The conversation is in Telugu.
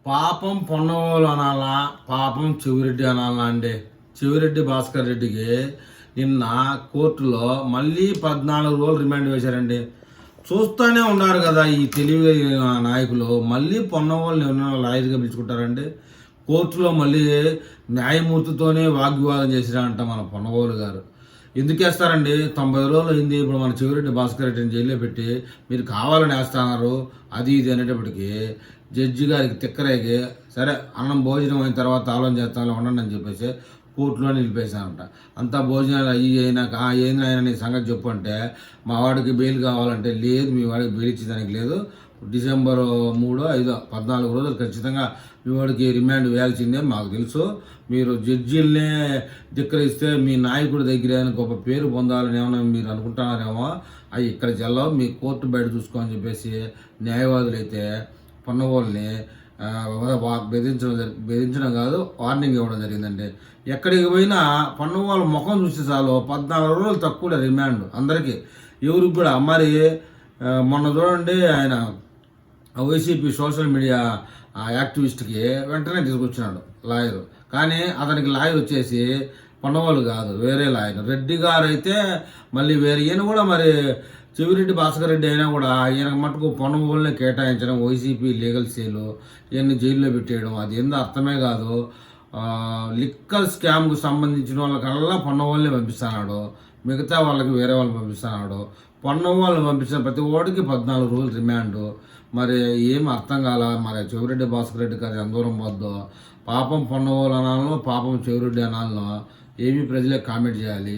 పాపం పొన్నవోలు అనాలా, పాపం చెవిరెడ్డి అనాలా అండి. చెవిరెడ్డి భాస్కర్ రెడ్డికి నిన్న కోర్టులో మళ్ళీ 14 రోజులు రిమాండ్ వేశారండి. చూస్తూనే ఉన్నారు కదా ఈ తెలివి నాయకులు, మళ్ళీ పొన్నవోళ్ళని ఎవరైనా లాయర్గా పిలుచుకుంటారండి. కోర్టులో మళ్ళీ న్యాయమూర్తితోనే వాగ్వివాదం చేసిరంట మన పొన్నవోలు గారు. ఎందుకు వేస్తారండి? 90 రోజులు అయింది. ఇప్పుడు మన చెవిరెడ్డి భాస్కర్ రెడ్డిని జైల్లో పెట్టి మీరు కావాలని వేస్తున్నారు అది ఇది అనేటప్పటికీ జడ్జి గారికి తిక్కరేగి సరే అన్నం భోజనం అయిన తర్వాత ఆలోచన చేస్తాను ఉండండి అని చెప్పేసి కోర్టులో నిలిపేశానంట. అంతా భోజనాలు అయ్యి అయినాక ఏంది ఆయన నీ సంగతి చెప్పు అంటే మా వాడికి బెయిల్ కావాలంటే లేదు, మీ వాడికి బెయిల్ ఇచ్చేదానికి లేదు, డిసెంబర్ 3, 5, 14 రోజులు ఖచ్చితంగా మీ వాడికి రిమాండ్ వేయాల్సిందే, మాకు తెలుసు. మీరు జడ్జీలనే ధిక్కరిస్తే మీ నాయకుడి దగ్గర గొప్ప పేరు పొందాలని ఏమన్నా మీరు అనుకుంటున్నారేమో, అవి ఇక్కడ జల్లవు, మీ కోర్టు బయట చూసుకోని చెప్పేసి న్యాయవాదులు అయితే పొన్నవోళ్ళని బెదిరించడం కాదు, వార్నింగ్ ఇవ్వడం జరిగిందండి. ఎక్కడికి పోయినా పొన్నవోళ్ళ ముఖం చూస్తే చాలు 14 రోజులు తక్కువ రిమాండ్ అందరికీ, ఎవరికి కూడా. మరి మొన్న చూడండి ఆయన వైసీపీ సోషల్ మీడియా యాక్టివిస్ట్కి వెంటనే తీసుకొచ్చినాడు లాయరు, కానీ అతనికి లాయర్ వచ్చేసి పొన్నవోలు కాదు, వేరే లాయర్ రెడ్డి గారు అయితే మళ్ళీ వేరే. ఈయన కూడా మరి చెవిరెడ్డి భాస్కర్ రెడ్డి అయినా కూడా ఈయన మటుకు పొన్నవోళ్ళని కేటాయించడం, వైసీపీ లీగల్ సేలు ఇవన్నీ జైల్లో పెట్టేయడం, అది ఏందో అర్థమే కాదు. లిక్కర్ స్కామ్కు సంబంధించిన వాళ్ళకల్లా పొన్నవోళ్ళని పంపిస్తున్నాడు, మిగతా వాళ్ళకి వేరే వాళ్ళని పంపిస్తున్నాడు. పొన్నవోళ్ళని పంపించిన ప్రతి ఓడికి 14 రోజులు రిమాండు. మరి ఏం అర్థం కాల. మరి చెవిరెడ్డి భాస్కర్ రెడ్డి గారు ఎంత దూరం పోద్దో, పాపం పొన్నవోలు అనాలను, పాపం చెవిరెడ్డి అనాలను ఏమీ ప్రజలే కామెంట్ చేయాలి.